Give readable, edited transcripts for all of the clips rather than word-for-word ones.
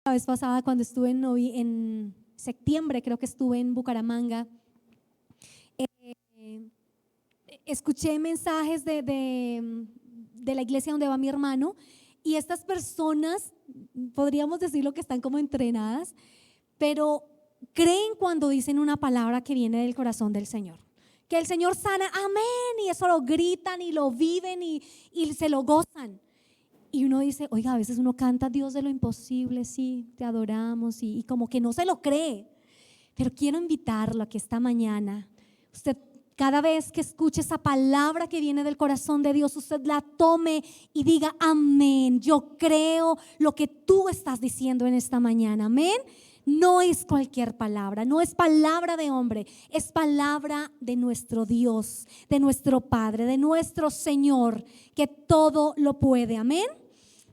La vez pasada cuando estuve en septiembre, creo que estuve en Bucaramanga, escuché mensajes de la iglesia donde va mi hermano, y estas personas, podríamos decirlo que están como entrenadas, pero creen cuando dicen una palabra que viene del corazón del Señor. Que el Señor sana, amén, y eso lo gritan y lo viven y se lo gozan. Y uno dice, oiga, a veces uno canta Dios de lo imposible, sí, te adoramos, y como que no se lo cree. Pero quiero invitarlo a que esta mañana, usted cada vez que escuche esa palabra que viene del corazón de Dios, usted la tome y diga, amén, yo creo lo que tú estás diciendo en esta mañana, amén. No es cualquier palabra, no es palabra de hombre, es palabra de nuestro Dios, de nuestro Padre, de nuestro Señor, que todo lo puede, amén.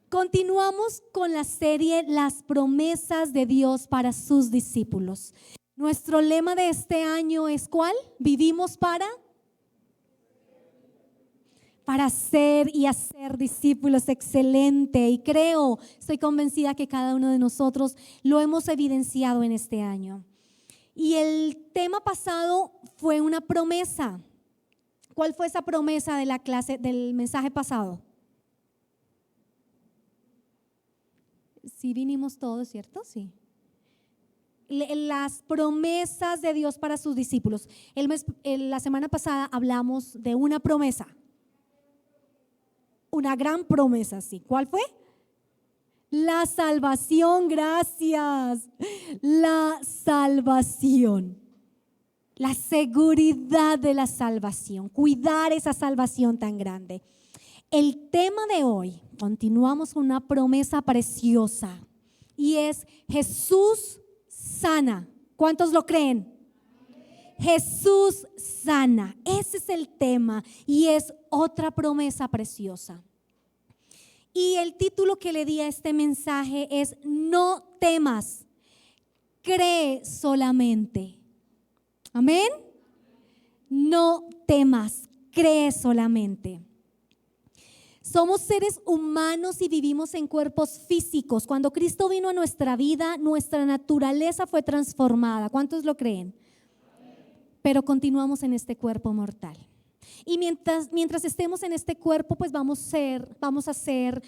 Continuamos con la serie Las promesas de Dios para sus discípulos. Nuestro lema de este año es ¿cuál? Vivimos para ser y hacer discípulos. Excelente, y creo, estoy convencida que cada uno de nosotros lo hemos evidenciado en este año. Y el tema pasado fue una promesa. ¿Cuál fue esa promesa de la clase, del mensaje pasado? Sí vinimos todos, ¿cierto? Sí. Las promesas de Dios para sus discípulos. La semana pasada hablamos de una promesa. Una gran promesa, sí. ¿Cuál fue? La salvación, gracias. La salvación. La seguridad de la salvación. Cuidar esa salvación tan grande. El tema de hoy, continuamos con una promesa preciosa, y es Jesús sana. ¿Cuántos lo creen? Jesús sana, ese es el tema, y es otra promesa preciosa. Y el título que le di a este mensaje es: no temas, cree solamente. Amén. No temas, cree solamente. Somos seres humanos y vivimos en cuerpos físicos. Cuando Cristo vino a nuestra vida, nuestra naturaleza fue transformada. ¿Cuántos lo creen? Pero continuamos en este cuerpo mortal. Y mientras estemos en este cuerpo, pues vamos a ser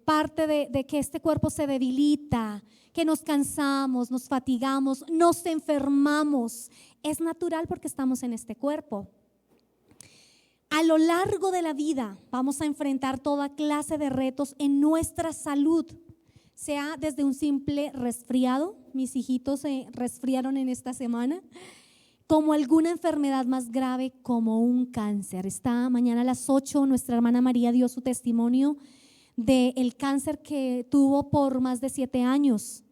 parte de que este cuerpo se debilita, que nos cansamos, nos fatigamos, nos enfermamos. Es natural porque estamos en este cuerpo. A lo largo de la vida vamos a enfrentar toda clase de retos en nuestra salud, sea desde un simple resfriado, mis hijitos se resfriaron en esta semana, como alguna enfermedad más grave como un cáncer. Esta mañana a las 8 nuestra hermana María dio su testimonio del cáncer que tuvo por más de 7 años.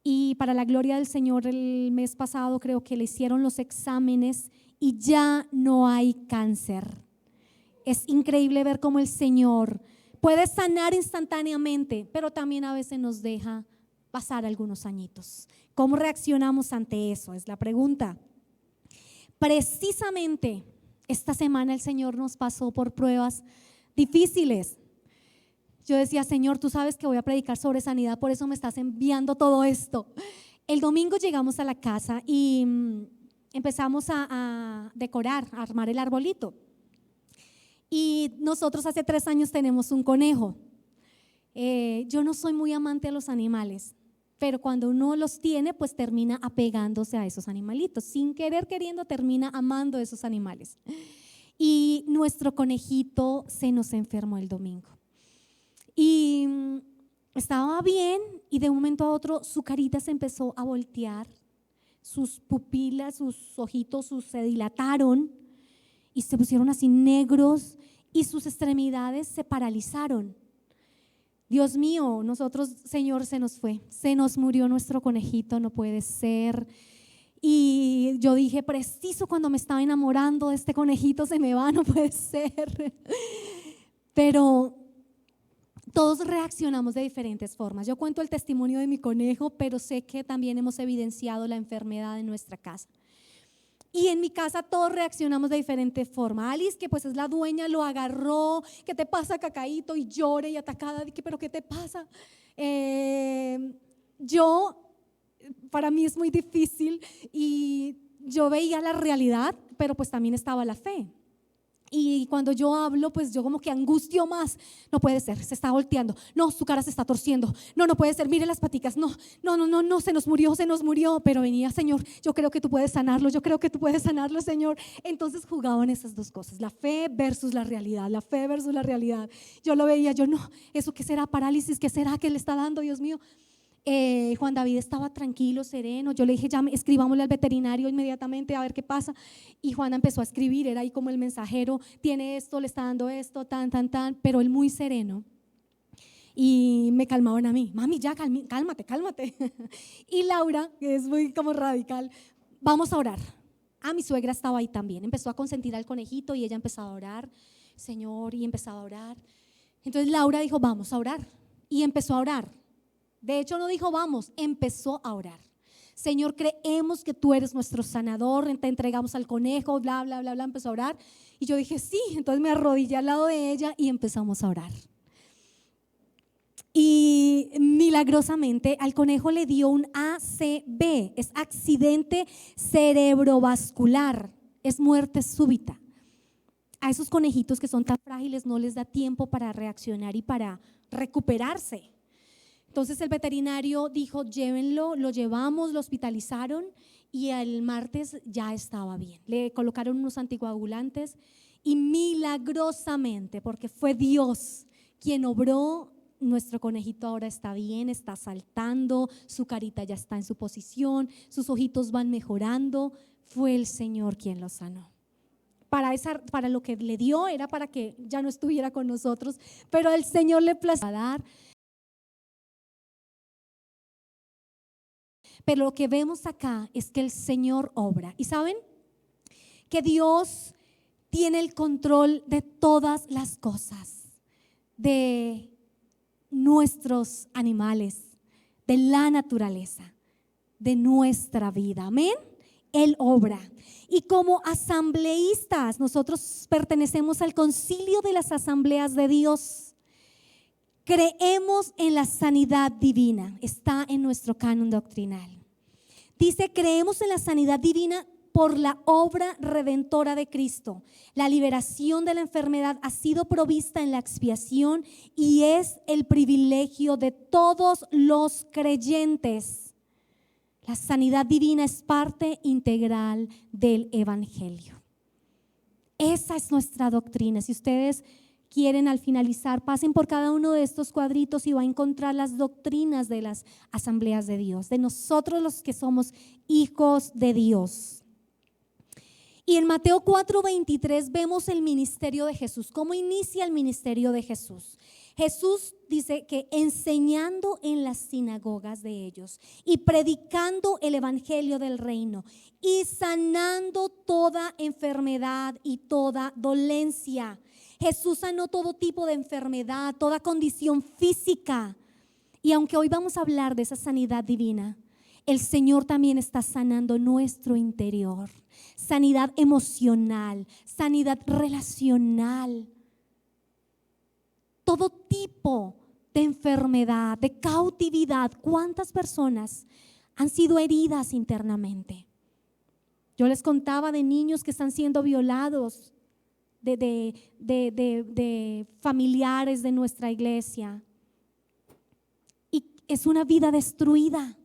Y para la gloria del Señor, el mes pasado creo que le hicieron los exámenes y ya no hay cáncer. Es increíble ver cómo el Señor puede sanar instantáneamente, pero también a veces nos deja pasar algunos añitos. ¿Cómo reaccionamos ante eso? Es la pregunta. Precisamente esta semana el Señor nos pasó por pruebas difíciles. Yo decía, Señor, tú sabes que voy a predicar sobre sanidad, por eso me estás enviando todo esto. El domingo llegamos a la casa y empezamos a decorar, a armar el arbolito. Y nosotros hace 3 años tenemos un conejo. Yo no soy muy amante de los animales, pero cuando uno los tiene, pues termina apegándose a esos animalitos. Sin querer, queriendo, termina amando a esos animales. Y nuestro conejito se nos enfermó el domingo. Y estaba bien, y de un momento a otro su carita se empezó a voltear, sus pupilas, sus ojitos se dilataron y se pusieron así negros y sus extremidades se paralizaron. Dios mío, nosotros, Señor, se nos murió nuestro conejito, no puede ser. Y yo dije, preciso cuando me estaba enamorando de este conejito se me va, no puede ser. Pero todos reaccionamos de diferentes formas. Yo cuento el testimonio de mi conejo, pero sé que también hemos evidenciado la enfermedad en nuestra casa. Y en mi casa todos reaccionamos de diferente forma. Alice, que pues es la dueña, lo agarró. ¿Qué te pasa, Cacaíto? Y llora y atacada. Pero ¿qué te pasa? Yo, para mí es muy difícil y yo veía la realidad, pero pues también estaba la fe. Y cuando yo hablo, pues yo como que angustio más. No puede ser, se está volteando. No, su cara se está torciendo. No, no puede ser, mire las paticas. No, no, no, no, no, se nos murió, se nos murió. Pero venía, Señor, yo creo que tú puedes sanarlo, yo creo que tú puedes sanarlo, Señor. Entonces jugaban esas dos cosas, la fe versus la realidad, la fe versus la realidad. Yo lo veía, yo no, ¿eso qué será? Parálisis, ¿qué será que le está dando, Dios mío? Juan David estaba tranquilo, sereno. Yo le dije, escribámosle al veterinario inmediatamente a ver qué pasa. Y Juana empezó a escribir, era ahí como el mensajero, tiene esto, le está dando esto, tan, tan, tan, pero él muy sereno. Y me calmaban a mí, mami, ya, cálmate, cálmate. Y Laura, que es muy como radical, vamos a orar. Mi suegra estaba ahí también, empezó a consentir al conejito y ella empezó a orar, Señor, y empezaba a orar. Entonces Laura dijo, vamos a orar. Y empezó a orar. De hecho no dijo vamos, empezó a orar. Señor, creemos que tú eres nuestro sanador, te entregamos al conejo, bla, bla, bla, bla, empezó a orar. Y yo dije sí, entonces me arrodillé al lado de ella y empezamos a orar. Y milagrosamente al conejo le dio un ACV, es accidente cerebrovascular, es muerte súbita. A esos conejitos que son tan frágiles no les da tiempo para reaccionar y para recuperarse. Entonces el veterinario dijo, llévenlo, lo llevamos, lo hospitalizaron y el martes ya estaba bien. Le colocaron unos anticoagulantes y milagrosamente, porque fue Dios quien obró, nuestro conejito ahora está bien, está saltando, su carita ya está en su posición, sus ojitos van mejorando. Fue el Señor quien lo sanó. Para lo que le dio era para que ya no estuviera con nosotros, pero el Señor le plació dar. Pero lo que vemos acá es que el Señor obra. ¿Y saben? Que Dios tiene el control de todas las cosas, de nuestros animales, de la naturaleza, de nuestra vida. Amén. Él obra. Y como asambleístas, nosotros pertenecemos al concilio de las asambleas de Dios. Creemos en la sanidad divina, está en nuestro canon doctrinal. Dice, creemos en la sanidad divina por la obra redentora de Cristo. La liberación de la enfermedad ha sido provista en la expiación y es el privilegio de todos los creyentes. La sanidad divina es parte integral del evangelio. Esa es nuestra doctrina. Si ustedes quieren, al finalizar, pasen por cada uno de estos cuadritos y va a encontrar las doctrinas de las asambleas de Dios, de nosotros los que somos hijos de Dios. Y en Mateo 4:23 vemos el ministerio de Jesús. ¿Cómo inicia el ministerio de Jesús? Jesús dice que enseñando en las sinagogas de ellos y predicando el evangelio del reino y sanando toda enfermedad y toda dolencia. Jesús sanó todo tipo de enfermedad, toda condición física. Y aunque hoy vamos a hablar de esa sanidad divina, el Señor también está sanando nuestro interior. Sanidad emocional, sanidad relacional. Todo tipo de enfermedad, de cautividad. ¿Cuántas personas han sido heridas internamente? Yo les contaba de niños que están siendo violados, de familiares de nuestra iglesia. Y es una vida destruida.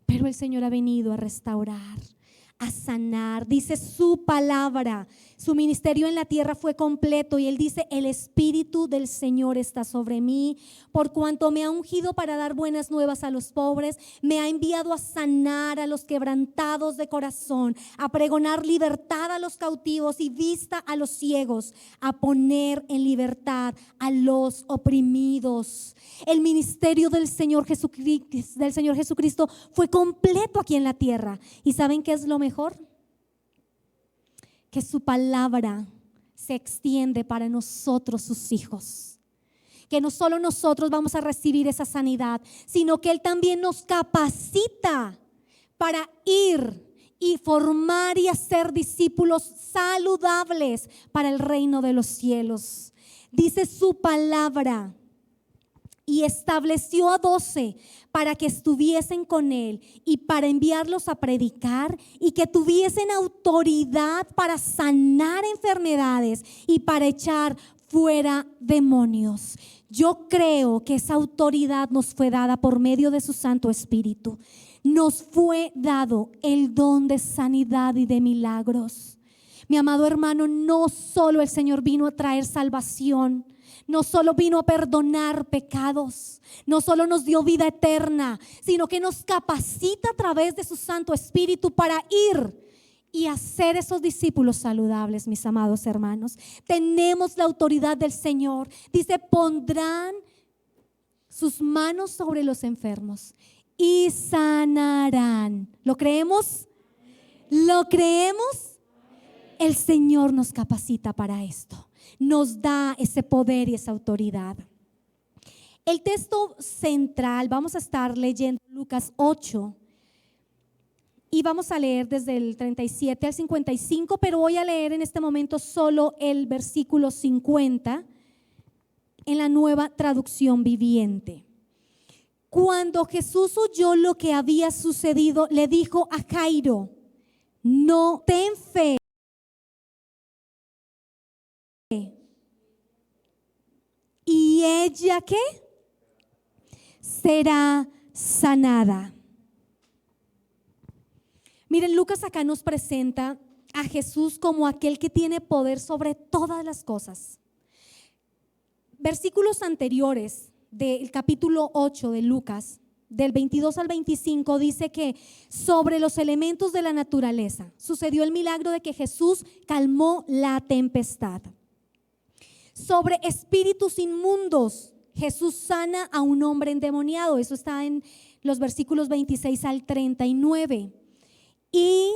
Pero el Señor ha venido a restaurar, a sanar. Dice su palabra, su ministerio en la tierra fue completo y él dice, el Espíritu del Señor está sobre mí, por cuanto me ha ungido para dar buenas nuevas a los pobres, me ha enviado a sanar a los quebrantados de corazón, a pregonar libertad a los cautivos y vista a los ciegos, a poner en libertad a los oprimidos. El ministerio del Señor Jesucristo fue completo aquí en la tierra. ¿Y saben qué es lo mejor? Que su palabra se extiende para nosotros, sus hijos. Que no solo nosotros vamos a recibir esa sanidad, sino que Él también nos capacita para ir y formar y hacer discípulos saludables para el reino de los cielos. Dice su palabra. y estableció a 12 para que estuviesen con él y para enviarlos a predicar y que tuviesen autoridad para sanar enfermedades y para echar fuera demonios. Yo creo que esa autoridad nos fue dada por medio de su Santo Espíritu. Nos fue dado el don de sanidad y de milagros. Mi amado hermano, no solo el Señor vino a traer salvación, no solo vino a perdonar pecados, no solo nos dio vida eterna, sino que nos capacita a través de su Santo Espíritu para ir y hacer esos discípulos saludables, mis amados hermanos. Tenemos la autoridad del Señor. Dice, pondrán sus manos sobre los enfermos y sanarán. ¿Lo creemos? ¿Lo creemos? El Señor nos capacita para esto. Nos da ese poder y esa autoridad. El texto central, vamos a estar leyendo Lucas 8 y vamos a leer desde el 37 al 55, pero voy a leer en este momento solo el versículo 50 en la Nueva Traducción Viviente. Cuando Jesús oyó lo que había sucedido, le dijo a Jairo, no, ten fe. ¿Y ella qué? Será sanada. Miren, Lucas acá nos presenta a Jesús como aquel que tiene poder sobre todas las cosas. Versículos anteriores del capítulo 8 de Lucas, del 22 al 25, dice que sobre los elementos de la naturaleza sucedió el milagro de que Jesús calmó la tempestad. Sobre espíritus inmundos, Jesús sana a un hombre endemoniado. Eso está en los versículos 26 al 39. Y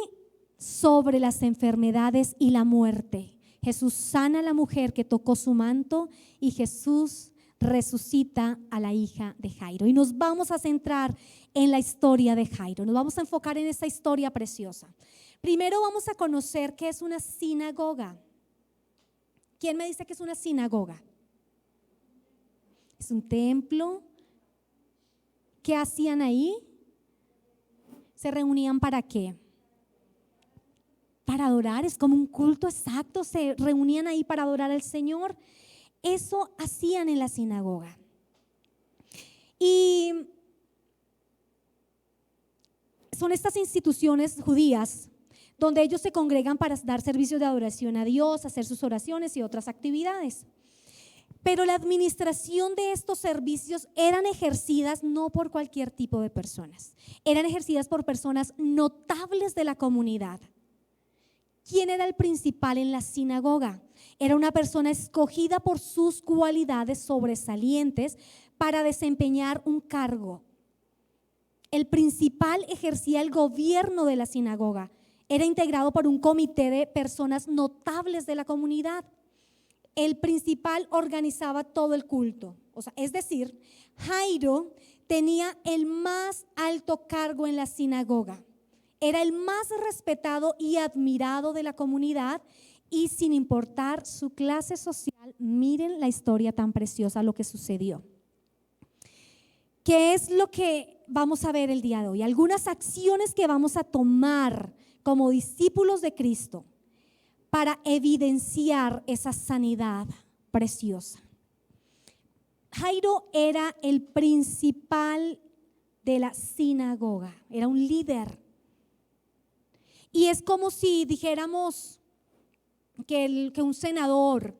sobre las enfermedades y la muerte, Jesús sana a la mujer que tocó su manto y Jesús resucita a la hija de Jairo. Y nos vamos a centrar en la historia de Jairo. Nos vamos a enfocar en esta historia preciosa. Primero vamos a conocer qué es una sinagoga. ¿Quién me dice que es una sinagoga? Es un templo. ¿Qué hacían ahí? ¿Se reunían para qué? Para adorar, es como un culto exacto, se reunían ahí para adorar al Señor. Eso hacían en la sinagoga. Y son estas instituciones judías donde ellos se congregan para dar servicios de adoración a Dios, hacer sus oraciones y otras actividades. Pero la administración de estos servicios eran ejercidas no por cualquier tipo de personas, eran ejercidas por personas notables de la comunidad. ¿Quién era el principal en la sinagoga? Era una persona escogida por sus cualidades sobresalientes para desempeñar un cargo. El principal ejercía el gobierno de la sinagoga. Era integrado por un comité de personas notables de la comunidad. El principal organizaba todo el culto. Es decir, Jairo tenía el más alto cargo en la sinagoga. Era el más respetado y admirado de la comunidad y sin importar su clase social, miren la historia tan preciosa, lo que sucedió. ¿Qué es lo que vamos a ver el día de hoy? Algunas acciones que vamos a tomar como discípulos de Cristo para evidenciar esa sanidad preciosa. Jairo era el principal de la sinagoga, era un líder. Y es como si dijéramos que un senador,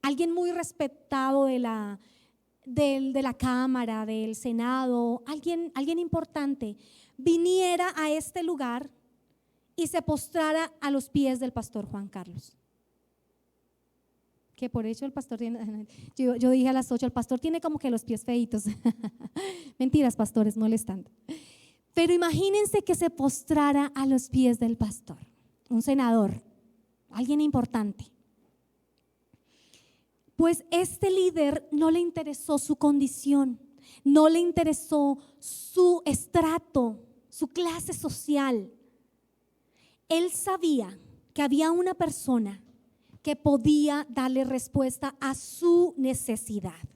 alguien muy respetado de la Cámara, del Senado, alguien importante, viniera a este lugar y se postrara a los pies del pastor Juan Carlos. Que por hecho el pastor tiene, yo dije a las 8, el pastor tiene como que los pies feitos. Mentiras, pastores, molestando. Pero imagínense que se postrara a los pies del pastor, un senador, alguien importante. Pues este líder no le interesó su condición, no le interesó su estrato, su clase social. Él sabía que había una persona que podía darle respuesta a su necesidad.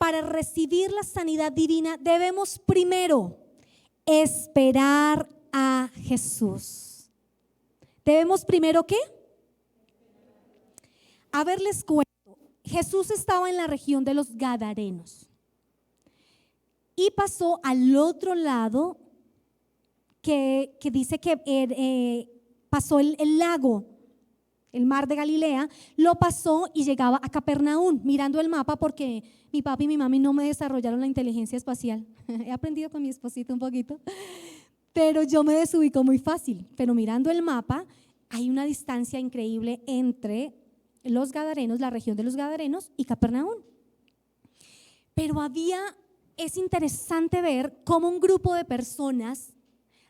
para recibir la sanidad divina debemos primero esperar a Jesús. ¿Debemos primero qué? A ver, les cuento. Jesús estaba en la región de los Gadarenos y pasó al otro lado que dice que pasó el lago, el mar de Galilea, lo pasó y llegaba a Capernaum, mirando el mapa porque mi papi y mi mami no me desarrollaron la inteligencia espacial. He aprendido con mi esposito un poquito, pero yo me desubico muy fácil. Pero mirando el mapa, hay una distancia increíble entre los Gadarenos, la región de los Gadarenos y Capernaum. Pero es interesante ver cómo un grupo de personas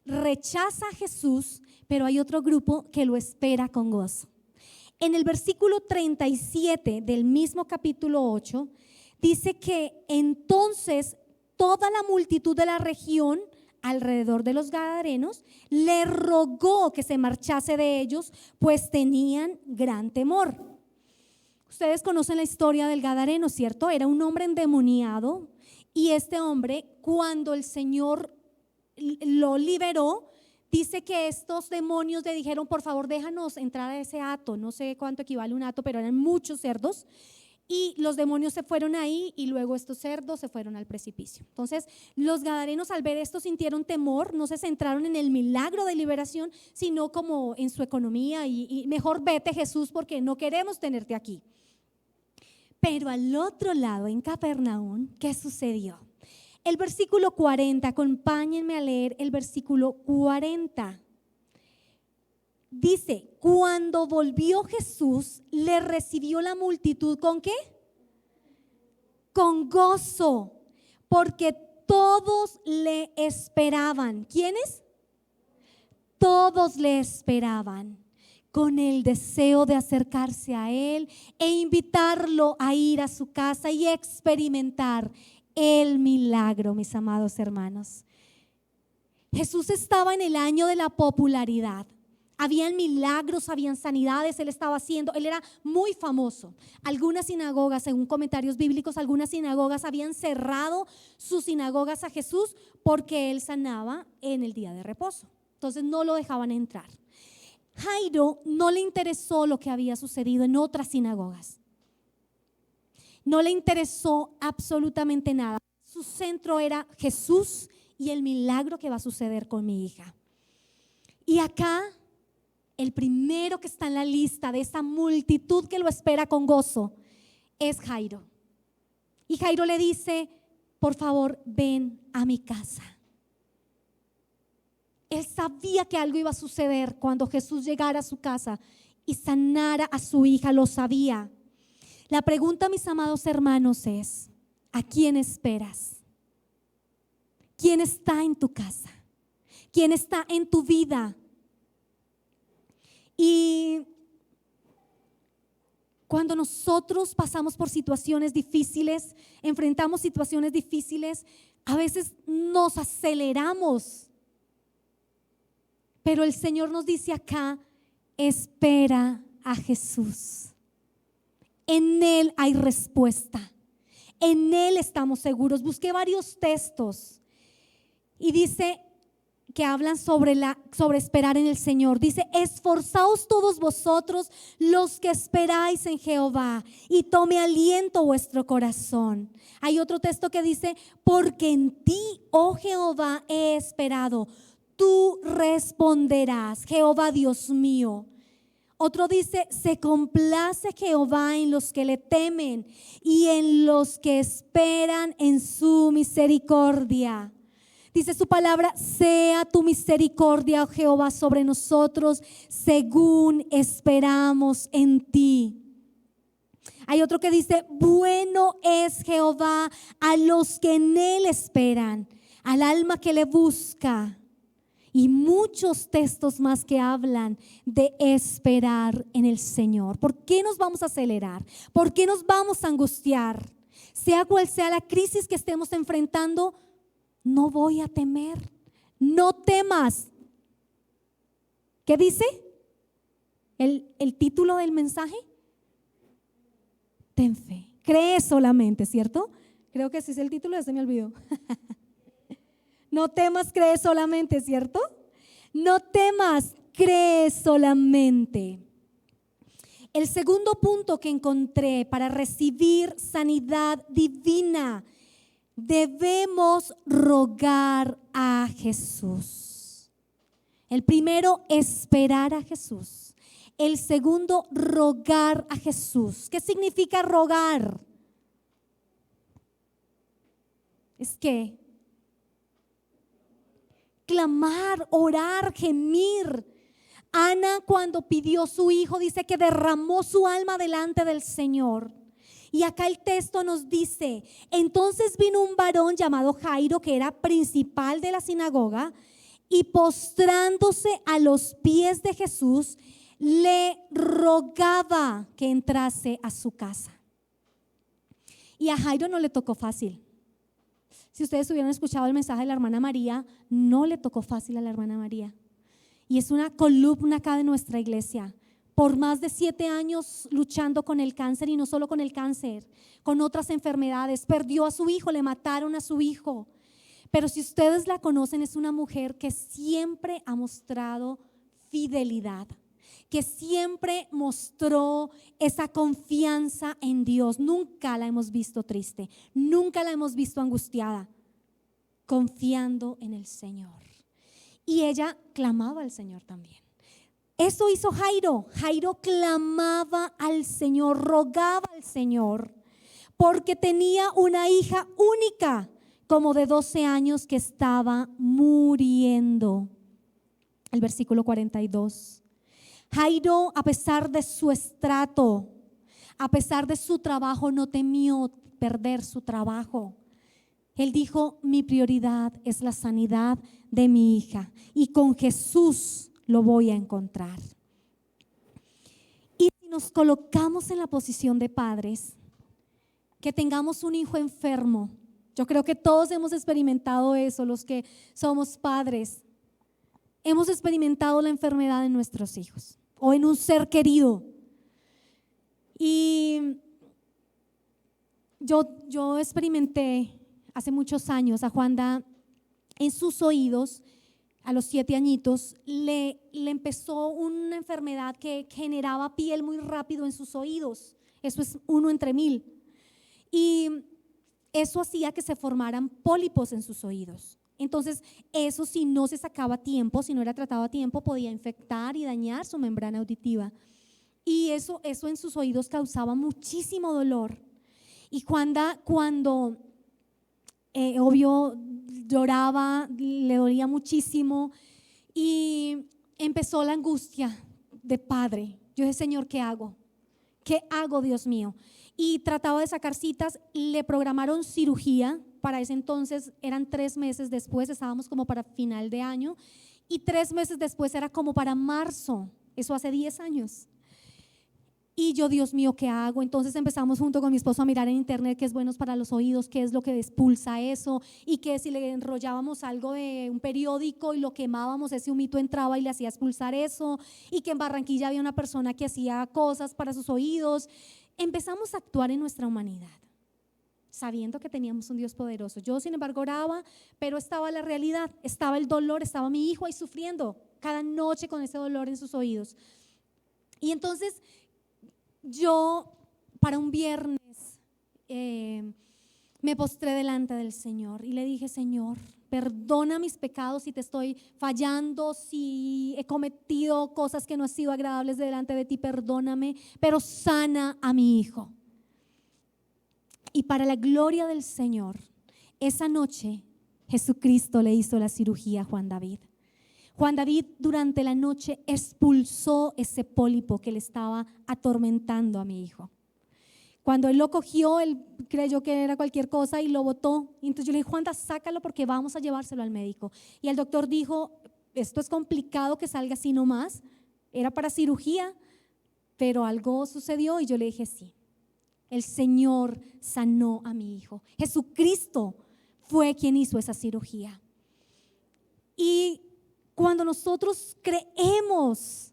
rechaza a Jesús, pero hay otro grupo que lo espera con gozo. En el versículo 37 del mismo capítulo 8, dice que entonces toda la multitud de la región alrededor de los Gadarenos le rogó que se marchase de ellos, pues tenían gran temor. Ustedes conocen la historia del Gadareno, ¿cierto? Era un hombre endemoniado y este hombre, cuando el Señor lo liberó, dice que estos demonios le dijeron: por favor, déjanos entrar a ese hato. No sé cuánto equivale un hato, pero eran muchos cerdos. Y los demonios se fueron ahí y luego estos cerdos se fueron al precipicio. Entonces los gadarenos, al ver esto, sintieron temor, no se centraron en el milagro de liberación, sino como en su economía y mejor vete, Jesús, porque no queremos tenerte aquí. Pero al otro lado, en Capernaum, ¿qué sucedió? El versículo 40, acompáñenme a leer el versículo 40. Dice: cuando volvió Jesús, le recibió la multitud ¿con qué? Con gozo, porque todos le esperaban. ¿Quiénes? Todos le esperaban, con el deseo de acercarse a Él e invitarlo a ir a su casa y experimentar el milagro, mis amados hermanos. Jesús estaba en el año de la popularidad. Habían milagros, habían sanidades, Él estaba haciendo, Él era muy famoso. Algunas sinagogas, según comentarios bíblicos, algunas sinagogas habían cerrado sus sinagogas a Jesús porque Él sanaba en el día de reposo. Entonces no lo dejaban entrar. Jairo no le interesó lo que había sucedido en otras sinagogas. No le interesó absolutamente nada. Su centro era Jesús y el milagro que va a suceder con mi hija. Y acá el primero que está en la lista de esa multitud que lo espera con gozo es Jairo. Y Jairo le dice: por favor, ven a mi casa. Él sabía que algo iba a suceder cuando Jesús llegara a su casa y sanara a su hija, lo sabía. La pregunta, mis amados hermanos, es: ¿a quién esperas? ¿Quién está en tu casa? ¿Quién está en tu vida? Y cuando nosotros pasamos por situaciones difíciles, enfrentamos situaciones difíciles, a veces nos aceleramos. Pero el Señor nos dice acá: espera a Jesús. En Él hay respuesta. En Él estamos seguros. Busqué varios textos y dice que hablan sobre esperar en el Señor. Dice: esforzaos todos vosotros los que esperáis en Jehová, y tome aliento vuestro corazón. Hay otro texto que dice: porque en ti, oh Jehová, he esperado. Tú responderás, Jehová Dios mío. Otro dice: se complace Jehová en los que le temen y en los que esperan en su misericordia. Dice su palabra: sea tu misericordia, oh Jehová, sobre nosotros, según esperamos en ti. Hay otro que dice: bueno es Jehová a los que en Él esperan, al alma que le busca. Y muchos textos más que hablan de esperar en el Señor. ¿Por qué nos vamos a acelerar? ¿Por qué nos vamos a angustiar? Sea cual sea la crisis que estemos enfrentando, no voy a temer. No temas. ¿Qué dice el título del mensaje? Ten fe. Cree solamente, ¿cierto? Creo que ese es el título, ese me olvidó. No temas, cree solamente, ¿cierto? No temas, cree solamente. El segundo punto que encontré para recibir sanidad divina, debemos rogar a Jesús. El primero, esperar a Jesús. El segundo, rogar a Jesús. ¿Qué significa rogar? Es que clamar, orar, gemir. Ana, cuando pidió su hijo, dice que derramó su alma delante del Señor. Y acá el texto nos dice: entonces vino un varón llamado Jairo, que era principal de la sinagoga, y postrándose a los pies de Jesús, le rogaba que entrase a su casa. Y a Jairo no le tocó fácil. Si ustedes hubieran escuchado el mensaje de la hermana María, no le tocó fácil a la hermana María. Y es una columna acá de nuestra iglesia. Por más de 7 años luchando con el cáncer, y no solo con el cáncer, con otras enfermedades. Perdió a su hijo, le mataron a su hijo. Pero si ustedes la conocen, es una mujer que siempre ha mostrado fidelidad, que siempre mostró esa confianza en Dios. Nunca la hemos visto triste, nunca la hemos visto angustiada, confiando en el Señor. Y ella clamaba al Señor también. Eso hizo Jairo. Jairo clamaba al Señor, rogaba al Señor, porque tenía una hija única, como de 12 años, que estaba muriendo. El versículo 42. Jairo, a pesar de su estrato, a pesar de su trabajo, no temió perder su trabajo. Él dijo: mi prioridad es la sanidad de mi hija, y con Jesús lo voy a encontrar. Y si nos colocamos en la posición de padres, que tengamos un hijo enfermo, yo creo que todos hemos experimentado eso, los que somos padres, hemos experimentado la enfermedad en nuestros hijos o en un ser querido. Y yo experimenté hace muchos años a Juanda en sus oídos. A los 7 añitos le empezó una enfermedad que generaba piel muy rápido en sus oídos. Eso es 1 entre 1000. Y eso hacía que se formaran pólipos en sus oídos. Entonces, eso, si no se sacaba a tiempo, si no era tratado a tiempo, podía infectar y dañar su membrana auditiva. Y eso en sus oídos causaba muchísimo dolor. Y Juanda, cuando obvio lloraba, le dolía muchísimo, y empezó la angustia de padre. Yo dije: Señor, ¿qué hago? ¿Qué hago, Dios mío? Y trataba de sacar citas. Le programaron cirugía. Para ese entonces eran 3 meses después, estábamos como para final de año, y 3 meses después era como para marzo. Eso hace 10 años. Y yo: Dios mío, ¿qué hago? Entonces empezamos junto con mi esposo a mirar en internet qué es bueno para los oídos, qué es lo que expulsa eso, y que si le enrollábamos algo de un periódico y lo quemábamos, ese humito entraba y le hacía expulsar eso, y que en Barranquilla había una persona que hacía cosas para sus oídos. Empezamos a actuar en nuestra humanidad, sabiendo que teníamos un Dios poderoso. Yo, sin embargo, oraba, pero estaba la realidad, estaba el dolor, estaba mi hijo ahí sufriendo cada noche con ese dolor en sus oídos. Y entonces yo, para un viernes, me postré delante del Señor y le dije: Señor, perdona mis pecados si te estoy fallando, si he cometido cosas que no han sido agradables delante de ti, perdóname, pero sana a mi hijo. Y para la gloria del Señor, esa noche Jesucristo le hizo la cirugía a Juan David. Juan David durante la noche expulsó ese pólipo que le estaba atormentando a mi hijo. Cuando él lo cogió, él creyó que era cualquier cosa y lo botó. Y entonces yo le dije: Juanda, sácalo porque vamos a llevárselo al médico. Y el doctor dijo: esto es complicado que salga así nomás. Era para cirugía, pero algo sucedió. Y yo le dije: sí, el Señor sanó a mi hijo. Jesucristo fue quien hizo esa cirugía. Y cuando nosotros creemos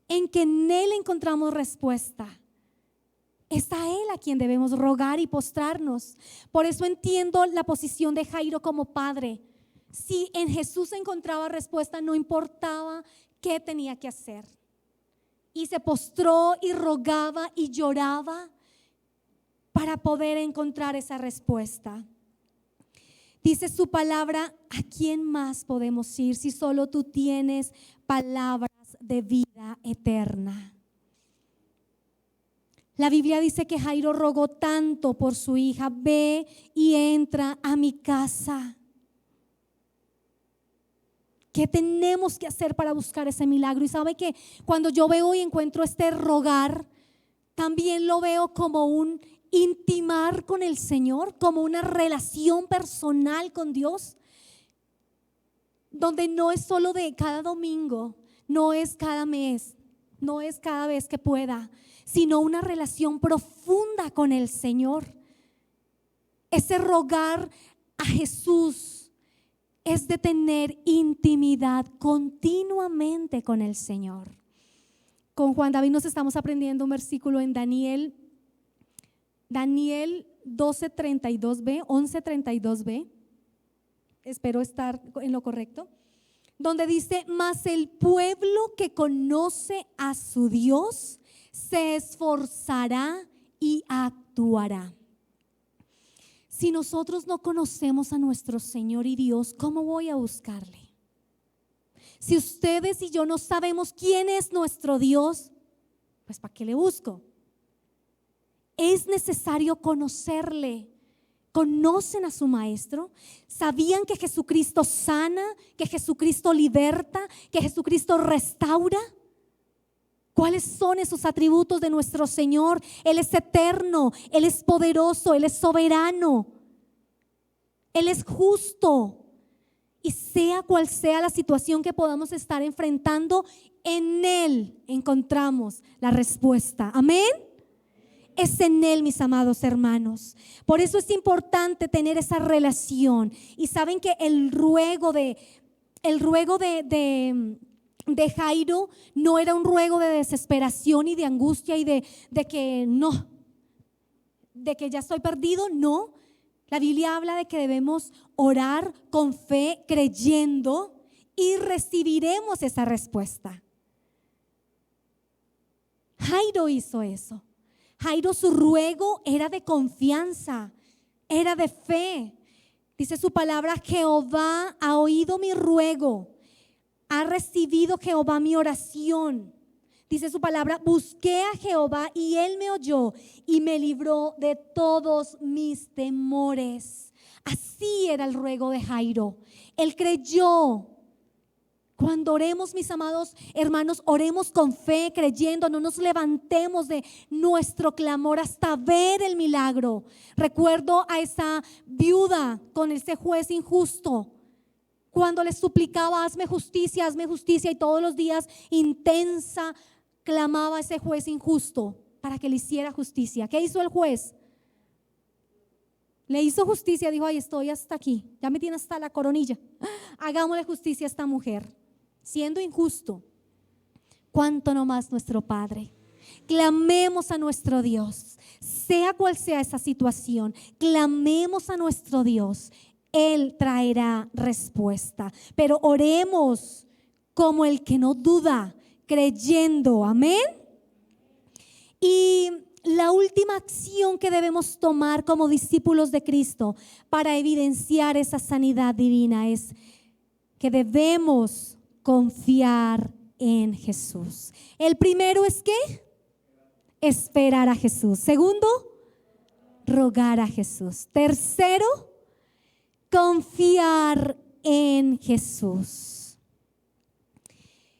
en que en Él encontramos respuesta, Es a Él a quien debemos rogar y postrarnos. Por eso entiendo la posición de Jairo como padre. Si en Jesús encontraba respuesta, no importaba qué tenía que hacer. Y se postró y rogaba y lloraba para poder encontrar esa respuesta. Dice su palabra, ¿a quién más podemos ir si solo tú tienes palabras de vida eterna? La Biblia dice que Jairo rogó tanto por su hija, ve y entra a mi casa. ¿Qué tenemos que hacer para buscar ese milagro? Y sabe que cuando yo veo y encuentro este rogar, también lo veo como un intimar con el Señor, como una relación personal con Dios, donde no es solo de cada domingo, no es cada mes, no es cada vez que pueda, sino una relación profunda con el Señor. Ese rogar a Jesús es de tener intimidad continuamente con el Señor. Con Juan David nos estamos aprendiendo un versículo en Daniel 12:32b, 11:32b. Espero estar en lo correcto. Donde dice, mas el pueblo que conoce a su Dios se esforzará y actuará. Si nosotros no conocemos a nuestro Señor y Dios, ¿cómo voy a buscarle? Si ustedes y yo no sabemos quién es nuestro Dios, pues ¿para qué le busco? Es necesario conocerle. ¿Conocen a su maestro? ¿Sabían que Jesucristo sana, que Jesucristo liberta, que Jesucristo restaura? ¿Cuáles son esos atributos de nuestro Señor? Él es eterno, Él es poderoso, Él es soberano, Él es justo. Y sea cual sea la situación que podamos estar enfrentando, en Él encontramos la respuesta. Amén. Es en Él, mis amados hermanos. Por eso es importante tener esa relación. Y saben que el ruego de Jairo no era un ruego de desesperación y de angustia y de que no, de que ya estoy perdido. No, la Biblia habla de que debemos orar con fe, creyendo, y recibiremos esa respuesta. Jairo hizo eso. Jairo, su ruego era de confianza, era de fe. Dice su palabra, Jehová ha oído mi ruego, ha recibido Jehová mi oración. Dice su palabra, busqué a Jehová y Él me oyó y me libró de todos mis temores. Así era el ruego de Jairo. Él creyó. Cuando oremos, mis amados hermanos, oremos con fe, creyendo, no nos levantemos de nuestro clamor hasta ver el milagro. Recuerdo a esa viuda con ese juez injusto, cuando le suplicaba, hazme justicia, y todos los días intensa clamaba a ese juez injusto para que le hiciera justicia. ¿Qué hizo el juez? Le hizo justicia, dijo, ay, estoy hasta aquí, ya me tiene hasta la coronilla, hagámosle justicia a esta mujer. Siendo injusto, cuánto no más nuestro Padre. Clamemos a nuestro Dios, sea cual sea esa situación, clamemos a nuestro Dios, Él traerá respuesta. Pero oremos como el que no duda, creyendo, amén. Y la última acción que debemos tomar como discípulos de Cristo para evidenciar esa sanidad divina es que debemos confiar en Jesús. El primero es ¿qué? Esperar a Jesús. Segundo, rogar a Jesús. Tercero, confiar en Jesús.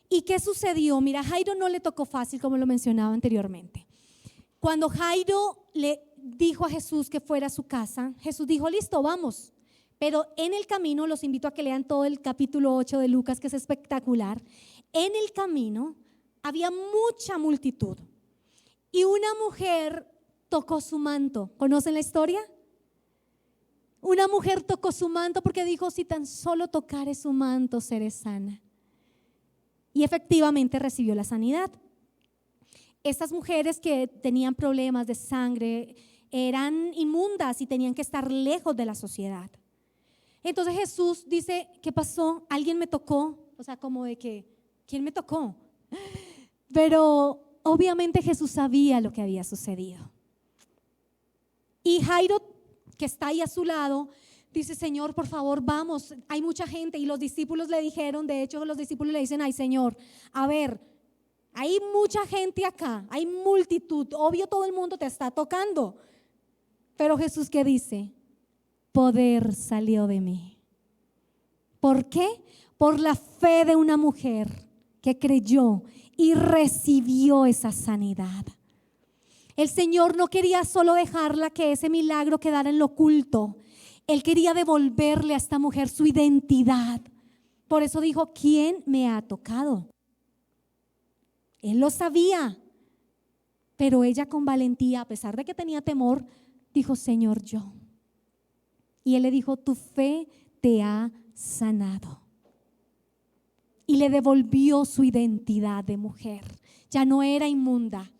¿Y qué sucedió? Mira, Jairo no le tocó fácil, como lo mencionaba anteriormente. Cuando Jairo le dijo a Jesús que fuera a su casa, Jesús dijo, listo, vamos. Pero en el camino, los invito a que lean todo el capítulo 8 de Lucas, que es espectacular. En el camino había mucha multitud y una mujer tocó su manto. ¿Conocen la historia? Una mujer tocó su manto porque dijo, si tan solo tocare su manto, seré sana. Y efectivamente recibió la sanidad. estas mujeres que tenían problemas de sangre eran inmundas y tenían que estar lejos de la sociedad. Entonces Jesús dice, ¿qué pasó? ¿Alguien me tocó? O sea, como de que, ¿quién me tocó? Pero obviamente Jesús sabía lo que había sucedido. Y Jairo, que está ahí a su lado, dice, Señor, por favor, vamos, hay mucha gente. Y los discípulos le dijeron, de hecho los discípulos le dicen, ay Señor, a ver, hay mucha gente acá, hay multitud, obvio todo el mundo te está tocando. Pero Jesús, ¿qué dice? Poder salió de mí. ¿Por qué? Por la fe de una mujer que creyó y recibió esa sanidad. El Señor no quería solo dejarla que ese milagro quedara en lo oculto. Él quería devolverle a esta mujer su identidad. Por eso dijo, ¿quién me ha tocado? Él lo sabía, pero ella con valentía, a pesar de que tenía temor, dijo, Señor, yo. Y él le dijo, tu fe te ha sanado. Y le devolvió su identidad de mujer. Ya no era inmunda.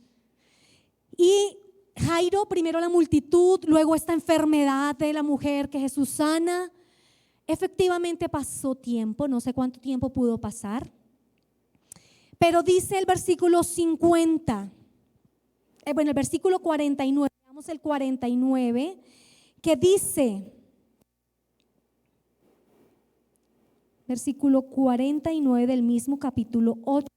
Y Jairo, primero la multitud, luego esta enfermedad de la mujer que Jesús sana. Efectivamente pasó tiempo, no sé cuánto tiempo pudo pasar. Pero dice el versículo 50, el versículo 49, veamos el 49, que dice, versículo 49 del mismo capítulo 8,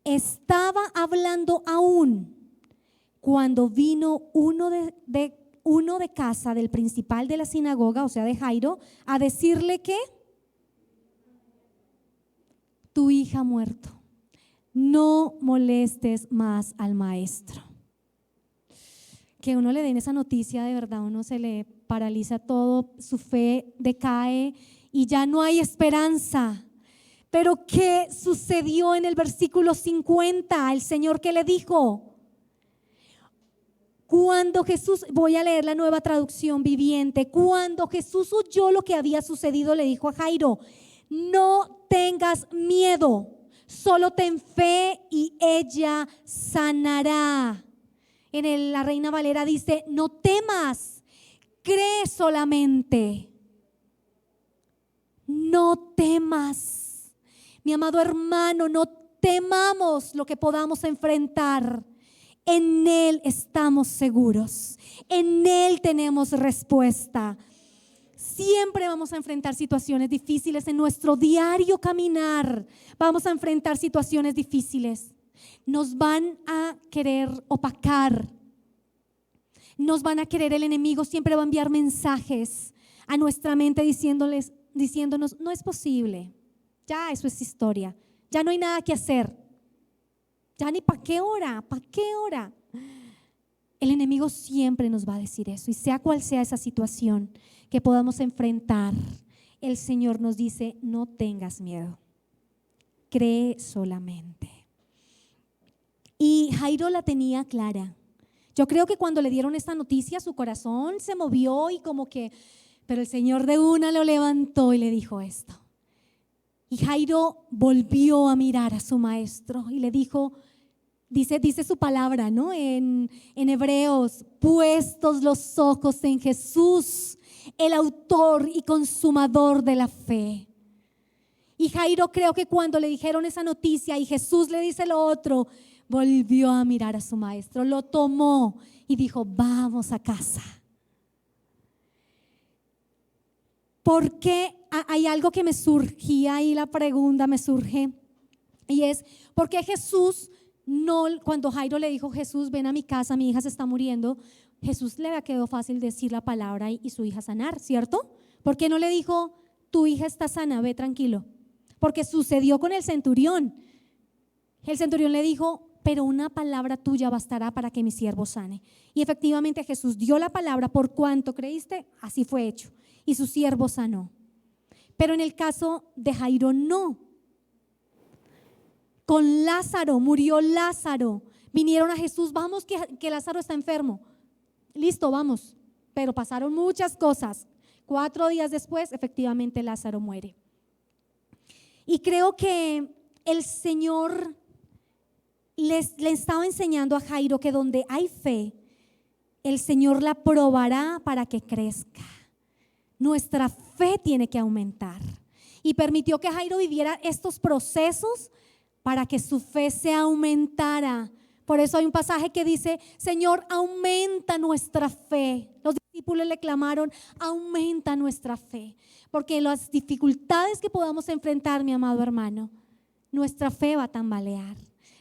estaba hablando aún cuando vino uno de casa del principal de la sinagoga, o sea de Jairo, a decirle que tu hija ha muerto. No molestes más al maestro. Que uno le den esa noticia, de verdad, uno se le paraliza todo, su fe decae y ya no hay esperanza. Pero ¿qué sucedió en el versículo 50? El Señor, ¿qué le dijo? Cuando Jesús, voy a leer la Nueva Traducción Viviente, cuando Jesús oyó lo que había sucedido, le dijo a Jairo, no tengas miedo. Solo ten fe y ella sanará. La Reina Valera dice, no temas, cree solamente. No temas. Mi amado hermano, no temamos lo que podamos enfrentar. En Él estamos seguros. En Él tenemos respuesta. Siempre vamos a enfrentar situaciones difíciles en nuestro diario caminar. Vamos a enfrentar situaciones difíciles. Nos van a querer opacar. Nos van a querer, el enemigo siempre va a enviar mensajes a nuestra mente diciéndonos, no es posible. Ya eso es historia. Ya no hay nada que hacer. Ya ni para qué hora, para qué hora. El enemigo siempre nos va a decir eso, y sea cual sea esa situación que podamos enfrentar, el Señor nos dice, no tengas miedo, cree solamente. Y Jairo la tenía clara. Yo creo que cuando le dieron esta noticia, su corazón se movió y como que, pero el Señor de una lo levantó y le dijo esto. Y Jairo volvió a mirar a su maestro y le dijo, dice su palabra, ¿no? En Hebreos, puestos los ojos en Jesús, el autor y consumador de la fe. Y Jairo, creo que cuando le dijeron esa noticia y Jesús le dice lo otro, volvió a mirar a su maestro, lo tomó y dijo, vamos a casa. Porque hay algo que me surgía y la pregunta me surge, y es, ¿por qué Jesús no, cuando Jairo le dijo, Jesús, ven a mi casa, mi hija se está muriendo, Jesús le había quedado fácil decir la palabra y su hija sanar, ¿cierto? ¿Por qué no le dijo, tu hija está sana, ve tranquilo? Porque sucedió con el centurión. El centurión le dijo, pero una palabra tuya bastará para que mi siervo sane. Y efectivamente Jesús dio la palabra, por cuanto creíste, así fue hecho. Y su siervo sanó. Pero en el caso de Jairo no. Con Lázaro, murió Lázaro. Vinieron a Jesús, vamos que Lázaro está enfermo. Listo, vamos. Pero pasaron muchas cosas. 4 días después, efectivamente Lázaro muere. Y creo que el Señor le estaba enseñando a Jairo que donde hay fe, el Señor la probará para que crezca. Nuestra fe tiene que aumentar. Y permitió que Jairo viviera estos procesos para que su fe se aumentara. Por eso hay un pasaje que dice: Señor, aumenta nuestra fe. Los discípulos le clamaron: aumenta nuestra fe. Porque en las dificultades que podamos enfrentar, mi amado hermano, nuestra fe va a tambalear.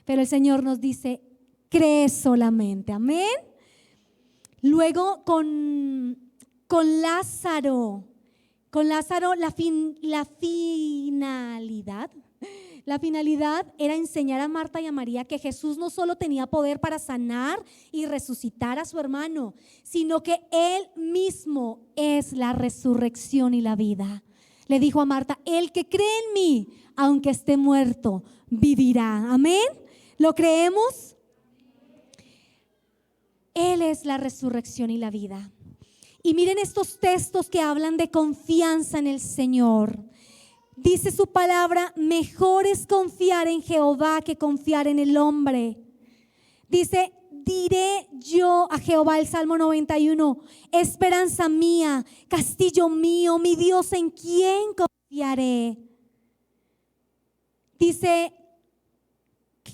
Pero el Señor nos dice: cree solamente. Amén. Luego con Lázaro. Con Lázaro la finalidad era enseñar a Marta y a María que Jesús no solo tenía poder para sanar y resucitar a su hermano, sino que Él mismo es la resurrección y la vida. Le dijo a Marta: el que cree en mí, aunque esté muerto, vivirá. Amén. ¿Lo creemos? Él es la resurrección y la vida. Y miren estos textos que hablan de confianza en el Señor. Dice su palabra: mejor es confiar en Jehová que confiar en el hombre. Dice: diré yo a Jehová, el Salmo 91, esperanza mía, castillo mío, mi Dios, en quien confiaré. Dice: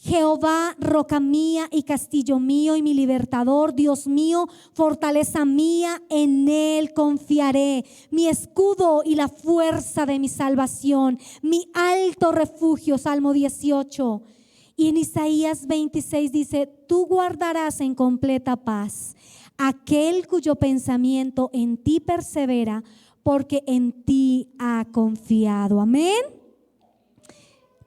Jehová, roca mía y castillo mío y mi libertador, Dios mío, fortaleza mía, en Él confiaré, mi escudo y la fuerza de mi salvación, mi alto refugio. Salmo 18. Y en Isaías 26 dice: tú guardarás en completa paz aquel cuyo pensamiento en ti persevera, porque en ti ha confiado. Amén.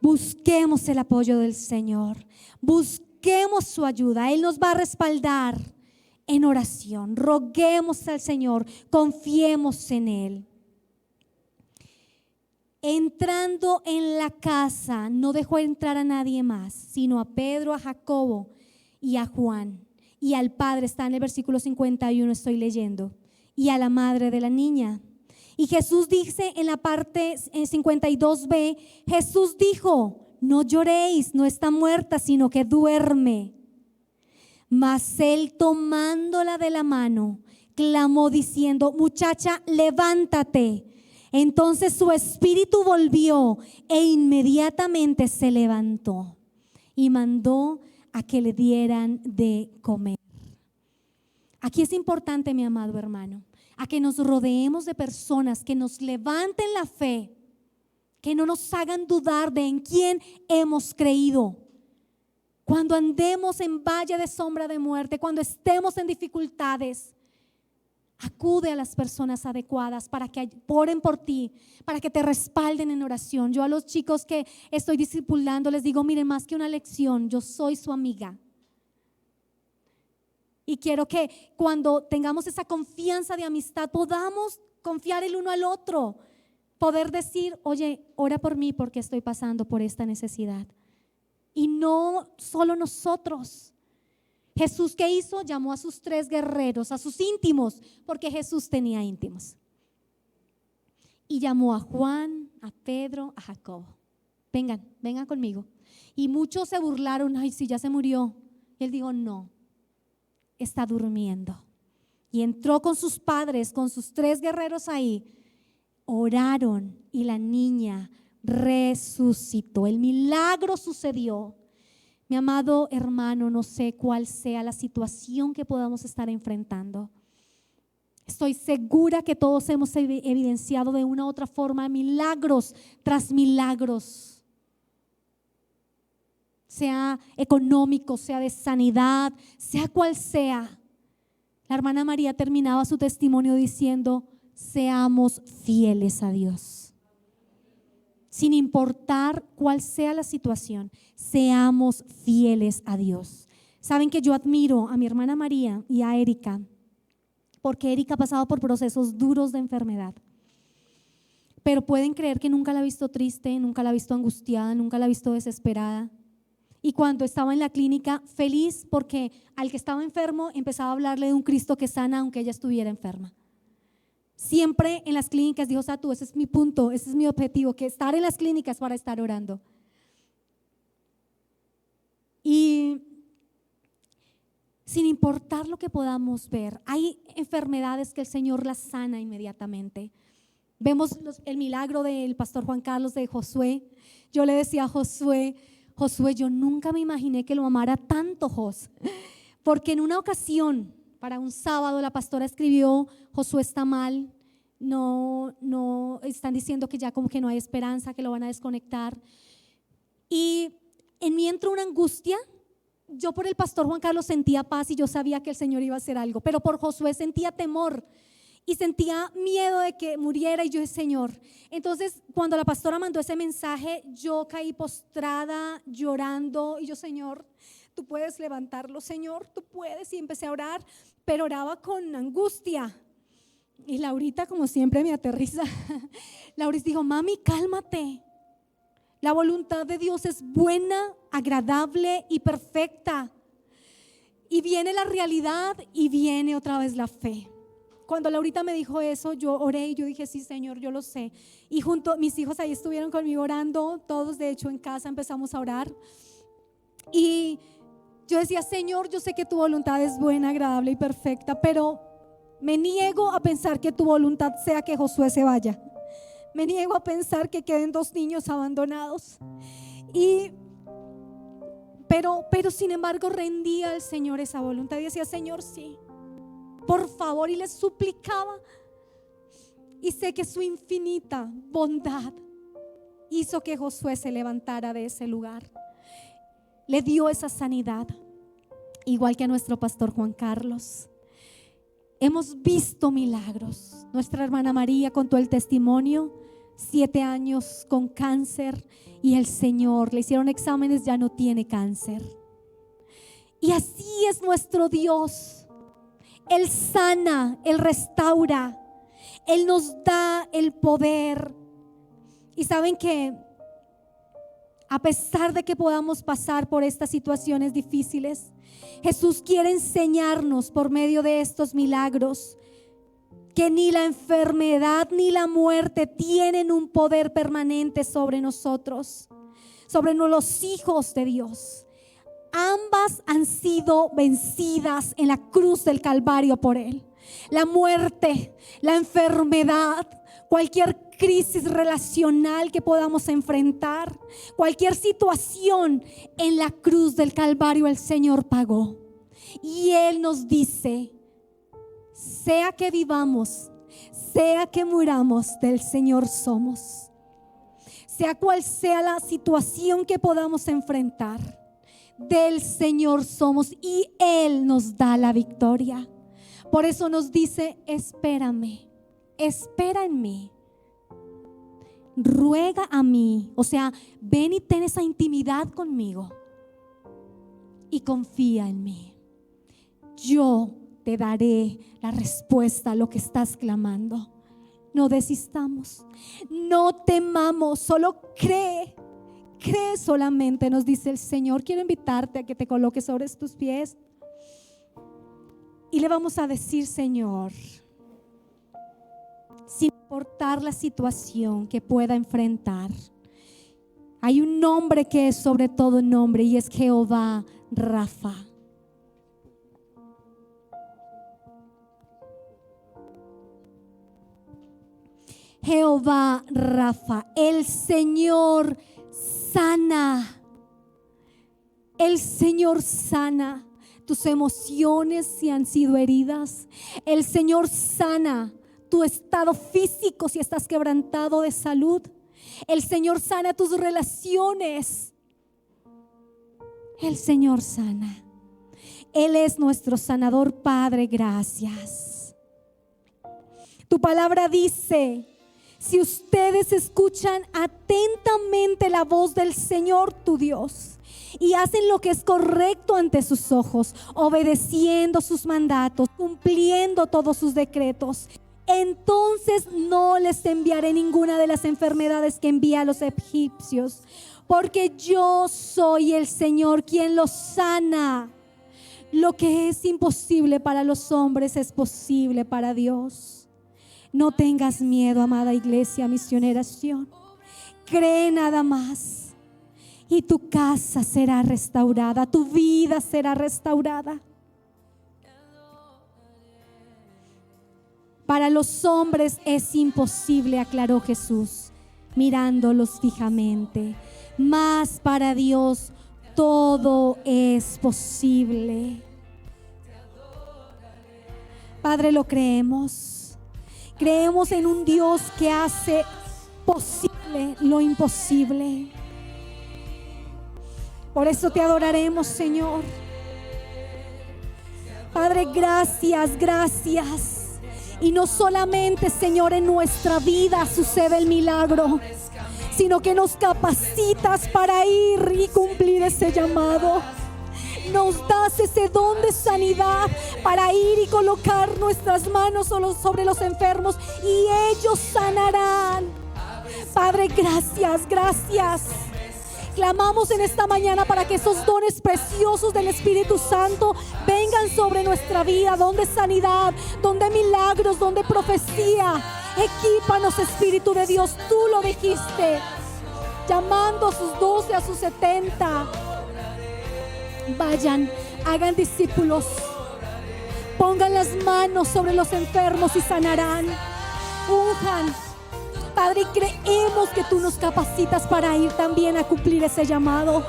Busquemos el apoyo del Señor, busquemos su ayuda. Él nos va a respaldar en oración. Roguemos al Señor, confiemos en Él. Entrando en la casa, no dejó entrar a nadie más, sino a Pedro, a Jacobo y a Juan, y al padre. Está en el versículo 51, estoy leyendo, y a la madre de la niña. Y Jesús dice en la parte 52b, Jesús dijo: no lloréis, no está muerta, sino que duerme. Mas él, tomándola de la mano, clamó diciendo: muchacha, levántate. Entonces su espíritu volvió e inmediatamente se levantó y mandó a que le dieran de comer. Aquí es importante, mi amado hermano, a que nos rodeemos de personas que nos levanten la fe, que no nos hagan dudar de en quién hemos creído. Cuando andemos en valle de sombra de muerte, cuando estemos en dificultades, acude a las personas adecuadas para que oren por ti, para que te respalden en oración. Yo a los chicos que estoy discipulando les digo: miren, más que una lección, yo soy su amiga. Y quiero que cuando tengamos esa confianza de amistad podamos confiar el uno al otro, poder decir: oye, ora por mí porque estoy pasando por esta necesidad. Y no solo nosotros. Jesús, ¿qué hizo? Llamó a sus 3 guerreros, a sus íntimos, porque Jesús tenía íntimos. Y llamó a Juan, a Pedro, a Jacobo. Vengan conmigo. Y muchos se burlaron: ay, si ya se murió. Y él dijo: no, está durmiendo. Y entró con sus padres, con sus 3 guerreros ahí. Oraron y la niña resucitó. El milagro sucedió. Mi amado hermano, no sé cuál sea la situación que podamos estar enfrentando. Estoy segura que todos hemos evidenciado de una u otra forma milagros tras milagros. Sea económico, sea de sanidad, sea cual sea. La hermana María terminaba su testimonio diciendo: seamos fieles a Dios. Sin importar cuál sea la situación, seamos fieles a Dios. Saben que yo admiro a mi hermana María y a Erika, porque Erika ha pasado por procesos duros de enfermedad. Pero pueden creer que nunca la he visto triste, nunca la he visto angustiada, nunca la he visto desesperada. Y cuando estaba en la clínica, feliz porque al que estaba enfermo empezaba a hablarle de un Cristo que sana aunque ella estuviera enferma. Siempre en las clínicas dijo: Satu, ese es mi punto, ese es mi objetivo, que estar en las clínicas para estar orando. Y sin importar lo que podamos ver. Hay enfermedades que el Señor las sana inmediatamente. Vemos el milagro del pastor Juan Carlos, de Josué. Yo le decía a Josué, yo nunca me imaginé que lo amara tanto Jos, porque en una ocasión, para un sábado, la pastora escribió: Josué está mal, no, están diciendo que ya como que no hay esperanza, que lo van a desconectar. Y en mí entró una angustia. Yo por el pastor Juan Carlos sentía paz y yo sabía que el Señor iba a hacer algo, pero por Josué sentía temor y sentía miedo de que muriera. Y yo dije: Señor. Entonces, cuando la pastora mandó ese mensaje, yo caí postrada llorando y yo: Señor, tú puedes levantarlo, Señor, tú puedes. Y empecé a orar, pero oraba con angustia. Y Laurita, como siempre, me aterriza. Laurita dijo: mami, cálmate. La voluntad de Dios es buena, agradable y perfecta. Y viene la realidad y viene otra vez la fe. Cuando Laurita me dijo eso, yo oré y yo dije: sí, Señor, yo lo sé. Y junto, mis hijos ahí estuvieron conmigo orando, todos de hecho en casa empezamos a orar. Y yo decía: Señor, yo sé que tu voluntad es buena, agradable y perfecta, pero me niego a pensar que tu voluntad sea que Josué se vaya. Me niego a pensar que queden 2 niños abandonados. Pero sin embargo rendía al Señor esa voluntad y decía: Señor, sí, por favor. Y le suplicaba. Y sé que su infinita bondad hizo que Josué se levantara de ese lugar. Le dio esa sanidad, igual que a nuestro pastor Juan Carlos. Hemos visto milagros. Nuestra hermana María contó el testimonio: 7 años con cáncer, y el Señor, le hicieron exámenes, ya no tiene cáncer. Y así es nuestro Dios. Él sana, Él restaura, Él nos da el poder. Y saben que a pesar de que podamos pasar por estas situaciones difíciles, Jesús quiere enseñarnos por medio de estos milagros que ni la enfermedad ni la muerte tienen un poder permanente sobre nosotros, sobre los hijos de Dios. Ambas han sido vencidas en la cruz del Calvario por Él. La muerte, la enfermedad, cualquier crisis relacional que podamos enfrentar, cualquier situación, en la cruz del Calvario el Señor pagó. Y Él nos dice: sea que vivamos, sea que muramos, del Señor somos. Sea cual sea la situación que podamos enfrentar, del Señor somos, y Él nos da la victoria. Por eso nos dice: espérame, espera en mí, ruega a mí. O sea, ven y ten esa intimidad conmigo y confía en mí. Yo te daré la respuesta a lo que estás clamando. No desistamos, no temamos, solo cree. Cree solamente, nos dice el Señor. Quiero invitarte a que te coloques sobre tus pies y le vamos a decir: Señor, sin importar la situación que pueda enfrentar, hay un nombre que es sobre todo nombre, y es Jehová Rafa. Jehová Rafa, el Señor sana. El Señor sana tus emociones si han sido heridas. El Señor sana tu estado físico si estás quebrantado de salud. El Señor sana tus relaciones. El Señor sana. Él es nuestro sanador. Padre, gracias. Tu palabra dice: si ustedes escuchan atentamente la voz del Señor tu Dios y hacen lo que es correcto ante sus ojos, obedeciendo sus mandatos, cumpliendo todos sus decretos, entonces no les enviaré ninguna de las enfermedades que envía a los egipcios, porque yo soy el Señor quien los sana. Lo que es imposible para los hombres es posible para Dios. No tengas miedo, amada iglesia Misionera Sion. Cree nada más y tu casa será restaurada, tu vida será restaurada. Para los hombres es imposible, aclaró Jesús, mirándolos fijamente. Mas para Dios todo es posible. Padre, lo creemos. Creemos en un Dios que hace posible lo imposible. Por eso te adoraremos, Señor. Padre, gracias, gracias. Y no solamente, Señor, en nuestra vida sucede el milagro, sino que nos capacitas para ir y cumplir ese llamado. Nos das ese don de sanidad para ir y colocar nuestras manos sobre los enfermos y ellos sanarán. Padre, gracias, gracias. Clamamos en esta mañana para que esos dones preciosos del Espíritu Santo vengan sobre nuestra vida, don de sanidad, don de milagros, don de profecía. Equípanos, Espíritu de Dios, tú lo dijiste, llamando a sus 12, a sus 70. Vayan, hagan discípulos, pongan las manos sobre los enfermos y sanarán. Unjan. Padre, creemos que tú nos capacitas para ir también a cumplir ese llamado.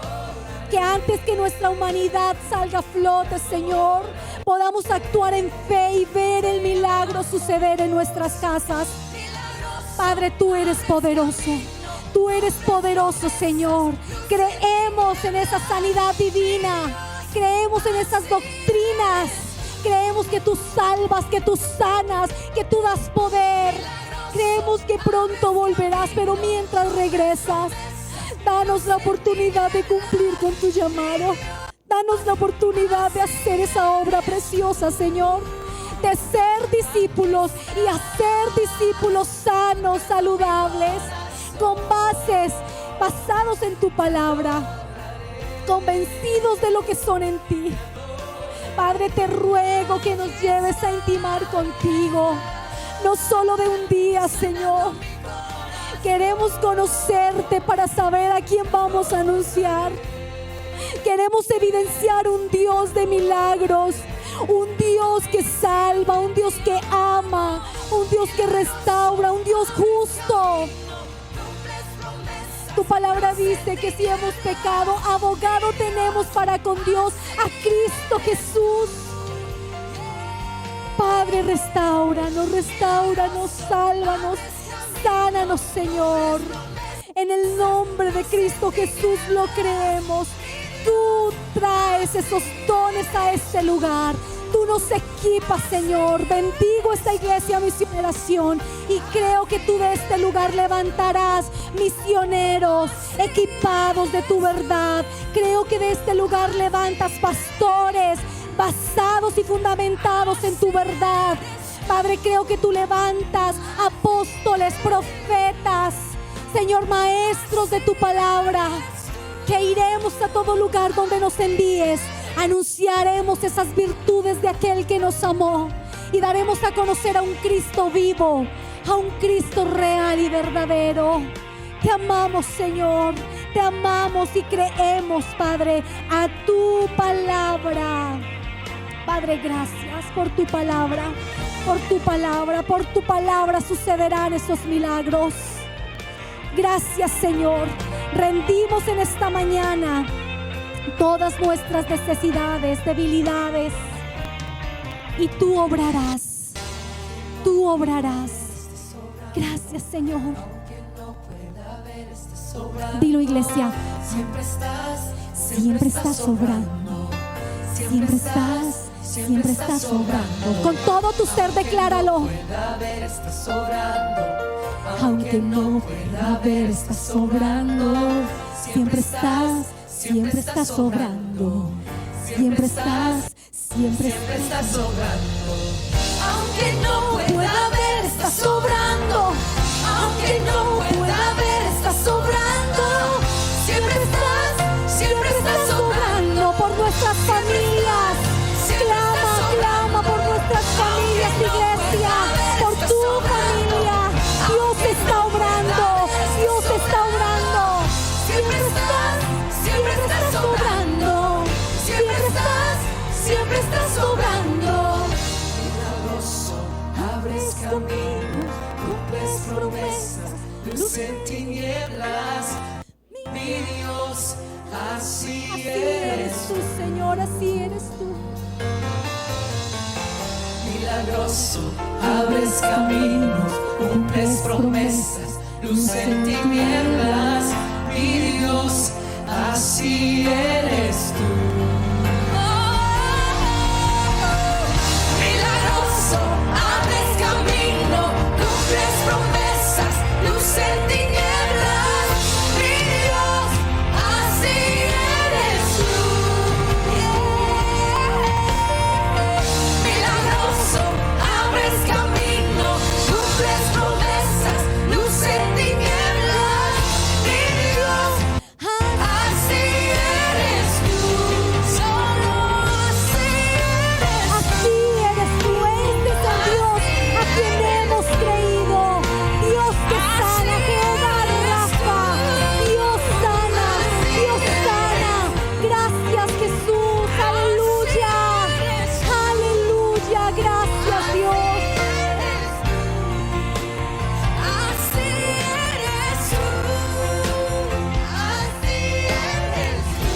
Que antes que nuestra humanidad salga a flote, Señor, podamos actuar en fe y ver el milagro suceder en nuestras casas. Padre, tú eres poderoso. Tú eres poderoso, Señor. Creemos en esa sanidad divina. Creemos en esas doctrinas. Creemos que tú salvas, que tú sanas, que tú das poder. Creemos que pronto volverás, pero mientras regresas, danos la oportunidad de cumplir con tu llamado. Danos la oportunidad de hacer esa obra preciosa, Señor, de ser discípulos y hacer discípulos sanos, saludables, con basados en tu palabra, convencidos de lo que son en ti. Padre, te ruego que nos lleves a intimar contigo, no solo de un día, Señor. Queremos conocerte para saber a quién vamos a anunciar. Queremos evidenciar un Dios de milagros, un Dios que salva, un Dios que ama, un Dios que restaura, un Dios justo. Tu palabra dice que si hemos pecado, abogado tenemos para con Dios, a Cristo Jesús. Padre, restauranos, sálvanos, sánanos, Señor. En el nombre de Cristo Jesús lo creemos. Tú traes esos dones a este lugar. Tú nos equipas, Señor. Bendigo esta iglesia Misioneración y creo que tú de este lugar levantarás misioneros equipados de tu verdad. Creo que de este lugar levantas pastores basados y fundamentados en tu verdad. Padre, creo que tú levantas apóstoles, profetas, Señor, maestros de tu palabra, que iremos a todo lugar donde nos envíes. Anunciaremos esas virtudes de aquel que nos amó y daremos a conocer a un Cristo vivo, a un Cristo real y verdadero. Te amamos, Señor, te amamos y creemos, Padre, a tu palabra. Padre, gracias por tu palabra, por tu palabra sucederán esos milagros. Gracias, Señor. Rendimos en esta mañana todas nuestras necesidades, debilidades, y tú obrarás. Tú obrarás. Gracias, Señor. Dilo, iglesia. Siempre estás sobrando. Siempre estás sobrando. Con todo tu ser, decláralo. Aunque no pueda ver, estás sobrando. Siempre estás sobrando. Siempre estás sobrando. Aunque no pueda ver, estás sobrando. Aunque no pueda ver, estás sobrando. Siempre estás sobrando por nuestras familias. Clama por nuestras familias, iglesia, por tu familia. Dios está obrando. Siempre estás sobrando. Siempre estás sobrando. Milagroso, abres luz en tinieblas, mi Dios, así Así eres tú, Señor, así eres tú. milagroso, abres caminos, cumples promesas, luz en tinieblas, mi Dios, así eres tú. Milagroso, abres camino, cumples promesas, luz en tinieblas, mi Dios, así eres tú. Milagroso, abres camino, cumples promesas, luz en tinieblas, mi Dios, así eres tú. Solo así eres. Así eres tú, este es el Dios a quien hemos creído. Dios que sana, Jehová Rafa. Dios sana, Dios sana. Gracias, Jesús, aleluya. Aleluya, gracias, Dios. Así eres tú, así eres tú.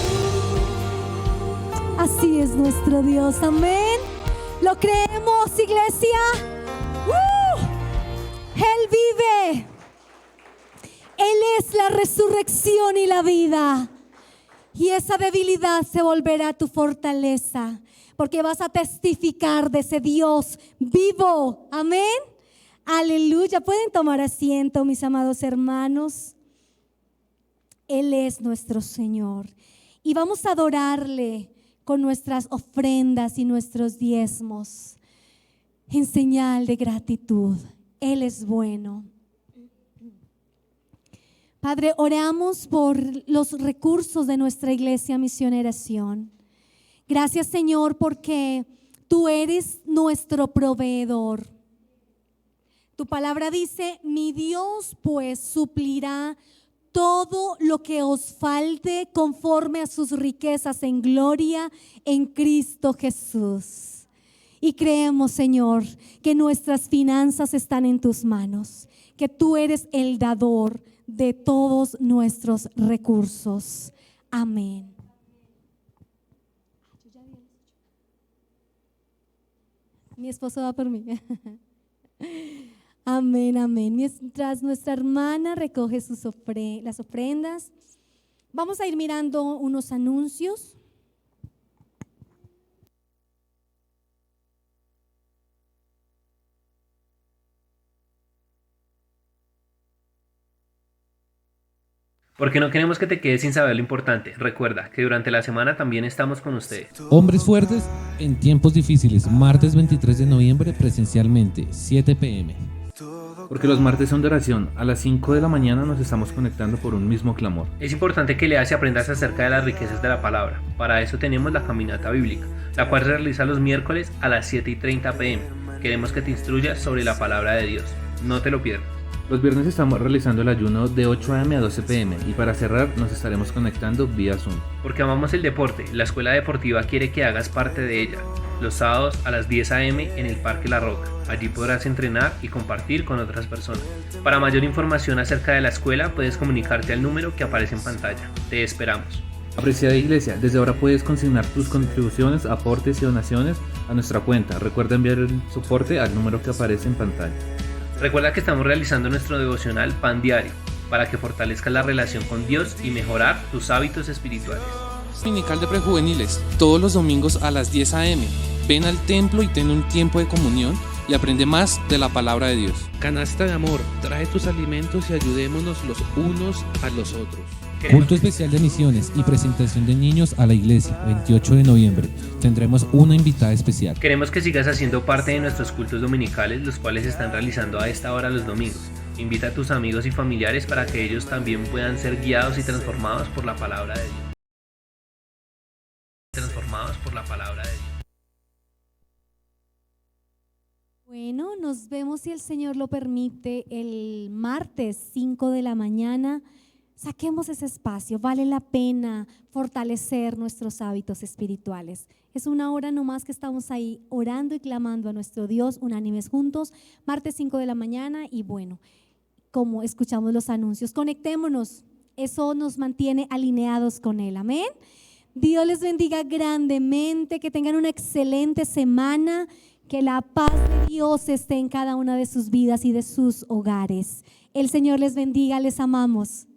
Así es nuestro Dios, amén. ¿Lo creemos, iglesia? Él vive. Él es la resurrección y la vida. Y esa debilidad se volverá tu fortaleza, porque vas a testificar de ese Dios vivo, amén. Aleluya. Pueden tomar asiento, mis amados hermanos. Él es nuestro Señor y vamos a adorarle con nuestras ofrendas y nuestros diezmos en señal de gratitud. Él es bueno. Padre, oramos por los recursos de nuestra iglesia Misioneración. Gracias, Señor, porque tú eres nuestro proveedor. Tu palabra dice: mi Dios pues suplirá todo lo que os falte conforme a sus riquezas en gloria en Cristo Jesús. Y creemos, Señor, que nuestras finanzas están en tus manos, que tú eres el dador de todos nuestros recursos. Amén. Mi esposo va por mí. Amén, amén. Mientras nuestra hermana recoge las ofrendas, vamos a ir mirando unos anuncios. Porque no queremos que te quedes sin saber lo importante. Recuerda que durante la semana también estamos con ustedes. Hombres fuertes en tiempos difíciles, martes 23 de noviembre presencialmente, 7 p.m. Porque los martes son de oración, a las 5 de la mañana nos estamos conectando por un mismo clamor. Es importante que leas y aprendas acerca de las riquezas de la palabra. Para eso tenemos la caminata bíblica, la cual se realiza los miércoles a las 7:30 p.m. Queremos que te instruyas sobre la palabra de Dios. No te lo pierdas. Los viernes estamos realizando el ayuno de 8 a.m. a 12 p.m. y para cerrar nos estaremos conectando vía Zoom. Porque amamos el deporte, la escuela deportiva quiere que hagas parte de ella. Los sábados a las 10 a.m. en el Parque La Roca. Allí podrás entrenar y compartir con otras personas. Para mayor información acerca de la escuela puedes comunicarte al número que aparece en pantalla. Te esperamos. Apreciada iglesia, desde ahora puedes consignar tus contribuciones, aportes y donaciones a nuestra cuenta. Recuerda enviar el soporte al número que aparece en pantalla. Recuerda que estamos realizando nuestro devocional Pan Diario para que fortalezcas la relación con Dios y mejorar tus hábitos espirituales. Dominical de Prejuveniles, todos los domingos a las 10 a.m. Ven al templo y ten un tiempo de comunión y aprende más de la palabra de Dios. Canasta de amor, trae tus alimentos y ayudémonos los unos a los otros. Culto especial de misiones y presentación de niños a la iglesia, 28 de noviembre. Tendremos una invitada especial. Queremos que sigas haciendo parte de nuestros cultos dominicales, los cuales se están realizando a esta hora los domingos. Invita a tus amigos y familiares para que ellos también puedan ser guiados y transformados por la palabra de Dios. Bueno, nos vemos, si el Señor lo permite, el martes 5 de la mañana. Saquemos ese espacio, vale la pena fortalecer nuestros hábitos espirituales. Es una hora nomás que estamos ahí orando y clamando a nuestro Dios, unánimes juntos, martes 5 de la mañana. Y bueno, como escuchamos los anuncios. Conectémonos, eso nos mantiene alineados con Él, amén. Dios les bendiga grandemente, que tengan una excelente semana, que la paz de Dios esté en cada una de sus vidas y de sus hogares. El Señor les bendiga, les amamos.